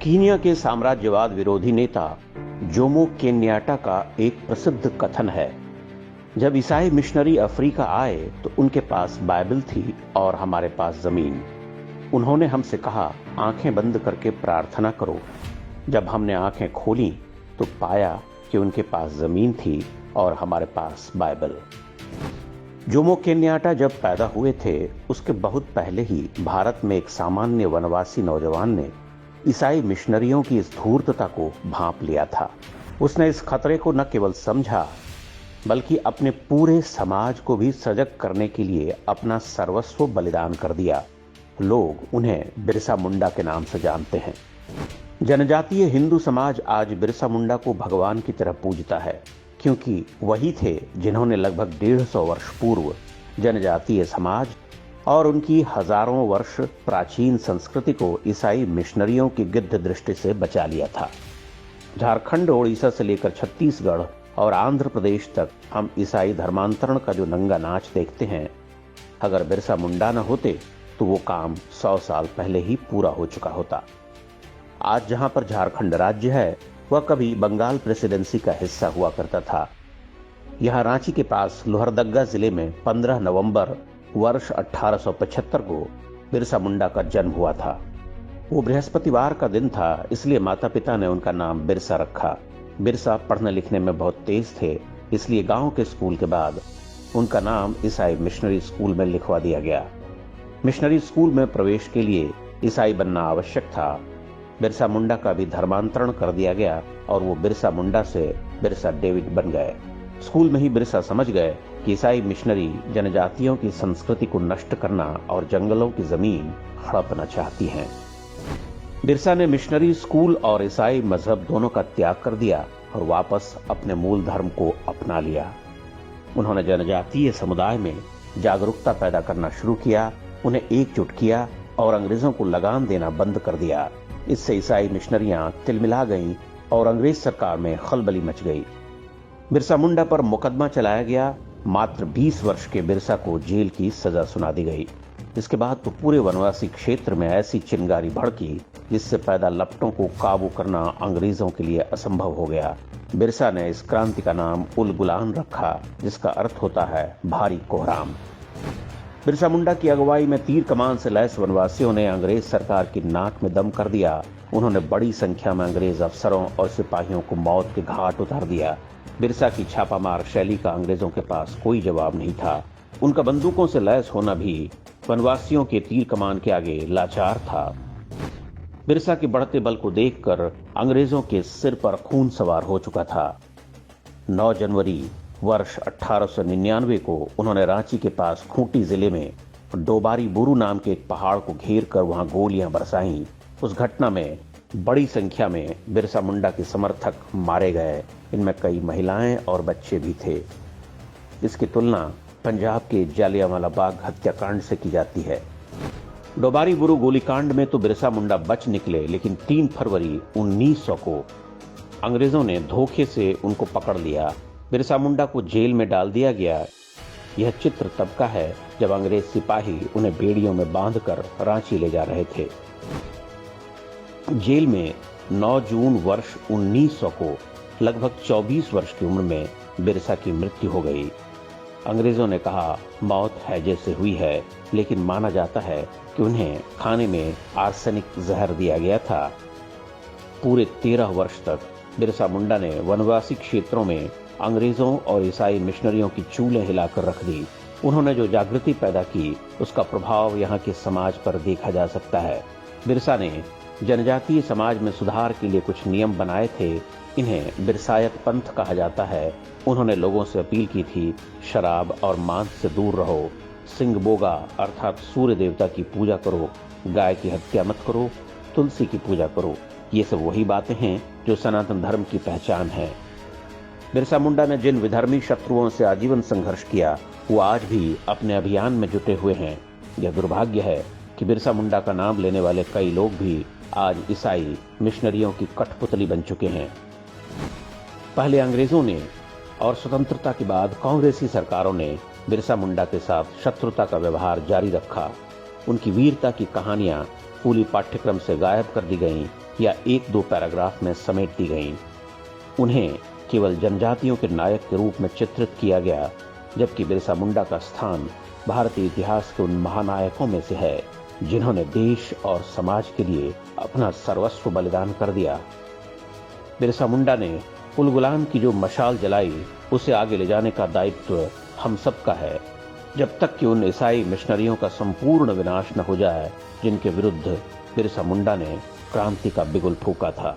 Kenya के साम्राज्यवाद विरोधी नेता जोमो केन्याटा का एक प्रसिद्ध कथन है, जब ईसाई मिशनरी अफ्रीका आए तो उनके पास बाइबल थी और हमारे पास जमीन। उन्होंने हमसे कहा, आंखें बंद करके प्रार्थना करो। जब हमने आंखें खोली तो पाया कि उनके पास जमीन थी और हमारे पास बाइबल। जोमो केन्याटा जब पैदा हुए थे उसके बहुत पहले ही भारत में एक सामान्य वनवासी नौजवान ने ईसाई मिशनरियों की इस धूर्तता को भांप लिया था। उसने इस खतरे को न केवल समझा बल्कि अपने पूरे समाज को भी सजग करने के लिए अपना सर्वस्व बलिदान कर दिया। लोग उन्हें बिरसा मुंडा के नाम से जानते हैं। जनजातीय हिंदू समाज आज बिरसा मुंडा को भगवान की तरह पूजता है, क्योंकि वही थे जिन्होंने लगभग 150 वर्ष पूर्व जनजातीय समाज और उनकी हजारों वर्ष प्राचीन संस्कृति को ईसाई मिशनरियों की गिद्ध दृष्टि से बचा लिया था। झारखंड, ओडिशा से लेकर छत्तीसगढ़ और आंध्र प्रदेश तक हम ईसाई धर्मांतरण का जो नंगा नाच देखते हैं, अगर बिरसा मुंडा न होते तो वो काम 100 साल पहले ही पूरा हो चुका होता। आज जहां पर झारखंड राज्य है, वह कभी बंगाल प्रेसिडेंसी का हिस्सा हुआ करता था। यहां रांची के पास लोहरदग्गा जिले में 15 नवंबर वर्ष 1875 को बिरसा मुंडा का जन्म हुआ था। वो बृहस्पतिवार का दिन था, इसलिए माता पिता ने उनका नाम बिरसा रखा। बिरसा पढ़ने लिखने में बहुत तेज थे, इसलिए गांव के स्कूल के बाद उनका नाम ईसाई मिशनरी स्कूल में लिखवा दिया गया। मिशनरी स्कूल में प्रवेश के लिए ईसाई बनना आवश्यक था। बिरसा मुंडा का भी धर्मांतरण कर दिया गया और वो बिरसा मुंडा से बिरसा डेविड बन गए। स्कूल में ही बिरसा समझ गए कि ईसाई मिशनरी जनजातियों की संस्कृति को नष्ट करना और जंगलों की जमीन हड़पना चाहती हैं। बिरसा ने मिशनरी स्कूल और ईसाई मजहब दोनों का त्याग कर दिया और वापस अपने मूल धर्म को अपना लिया। उन्होंने जनजातीय समुदाय में जागरूकता पैदा करना शुरू किया, उन्हें एकजुट किया और अंग्रेजों को लगाम देना बंद कर दिया। इससे ईसाई मिशनरियां तिलमिला गईं और अंग्रेज सरकार में खलबली मच गई। बिरसा मुंडा पर मुकदमा चलाया गया। मात्र 20 वर्ष के बिरसा को जेल की सजा सुना दी गई। इसके बाद तो पूरे वनवासी क्षेत्र में ऐसी चिंगारी भड़की जिससे पैदा लपटों को काबू करना अंग्रेजों के लिए असंभव हो गया। बिरसा ने इस क्रांति का नाम उल गुलान रखा, जिसका अर्थ होता है भारी कोहराम। बिरसा मुंडा की अगुवाई में तीर कमान से लैस वनवासियों ने अंग्रेज सरकार की नाक में दम कर दिया। उन्होंने बड़ी संख्या में अंग्रेज अफसरों और सिपाहियों को मौत के घाट उतार दिया। बिरसा की छापामार शैली का अंग्रेजों के पास कोई जवाब नहीं था। उनका बंदूकों से लैस होना भी वनवासियों के तीर कमान के आगे लाचार था। बिरसा के बढ़ते बल को देखकर अंग्रेजों के सिर पर खून सवार हो चुका था। 9 जनवरी वर्ष 1899 को उन्होंने रांची के पास खूंटी जिले में डोबारी बुरू नाम के एक पहाड़ को घेर कर वहां गोलियां बरसाईं। उस घटना में बड़ी संख्या में बिरसा मुंडा के समर्थक मारे गए। इनमें कई महिलाएं और बच्चे भी थे। इसकी तुलना पंजाब के जालियांवाला बाग हत्याकांड से की जाती है। डोबारी बुरू गोलीकांड में तो बिरसा मुंडा बच निकले, लेकिन 3 फरवरी 1900 को अंग्रेजों ने धोखे से उनको पकड़ लिया। बिरसा मुंडा को जेल में डाल दिया गया। यह चित्र तब का है जब अंग्रेज सिपाही उन्हें बेड़ियों में बांधकर रांची ले जा रहे थे। जेल में 9 जून वर्ष 1900 को लगभग 24 वर्ष की उम्र में बिरसा की मृत्यु हो गई। अंग्रेजों ने कहा मौत हैजे से हुई है, लेकिन माना जाता है कि उन्हें खाने में आर्सेनिक जहर दिया गया था। पूरे 13 वर्ष तक बिरसा मुंडा ने वनवासी क्षेत्रों में अंग्रेजों और ईसाई मिशनरियों की चूल्हें हिलाकर रख दी। उन्होंने जो जागृति पैदा की, उसका प्रभाव यहाँ के समाज पर देखा जा सकता है। बिरसा ने जनजातीय समाज में सुधार के लिए कुछ नियम बनाए थे। इन्हें बिरसायत पंथ कहा जाता है। उन्होंने लोगों से अपील की थी, शराब और मांस से दूर रहो, सिंगबोगा अर्थात सूर्य देवता की पूजा करो, गाय की हत्या मत करो, तुलसी की पूजा करो। ये सब वही बातें हैं जो सनातन धर्म की पहचान है। बिरसा मुंडा ने जिन विधर्मी शत्रुओं से आजीवन संघर्ष किया, वो आज भी अपने अभियान में जुटे हुए हैं। यह दुर्भाग्य है कि बिरसा मुंडा का नाम लेने वाले कई लोग भी आज ईसाई मिशनरियों की कठपुतली बन चुके हैं। पहले अंग्रेजों ने और स्वतंत्रता के बाद कांग्रेसी सरकारों ने बिरसा मुंडा के साथ शत्रुता का व्यवहार जारी रखा। उनकी वीरता की कहानियां स्कूली पाठ्यक्रम से गायब कर दी गईं या एक दो पैराग्राफ में समेट दी गईं। उन्हें केवल जनजातियों के नायक के रूप में चित्रित किया गया, जबकि बिरसा मुंडा का स्थान भारतीय इतिहास के उन महानायकों में से है जिन्होंने देश और समाज के लिए अपना सर्वस्व बलिदान कर दिया। बिरसा मुंडा ने उल गुलाम की जो मशाल जलाई, उसे आगे ले जाने का दायित्व हम सबका है, जब तक कि उन ईसाई मिशनरियों का संपूर्ण विनाश न हो जाए जिनके विरुद्ध बिरसा मुंडा ने क्रांति का बिगुल फूंका था।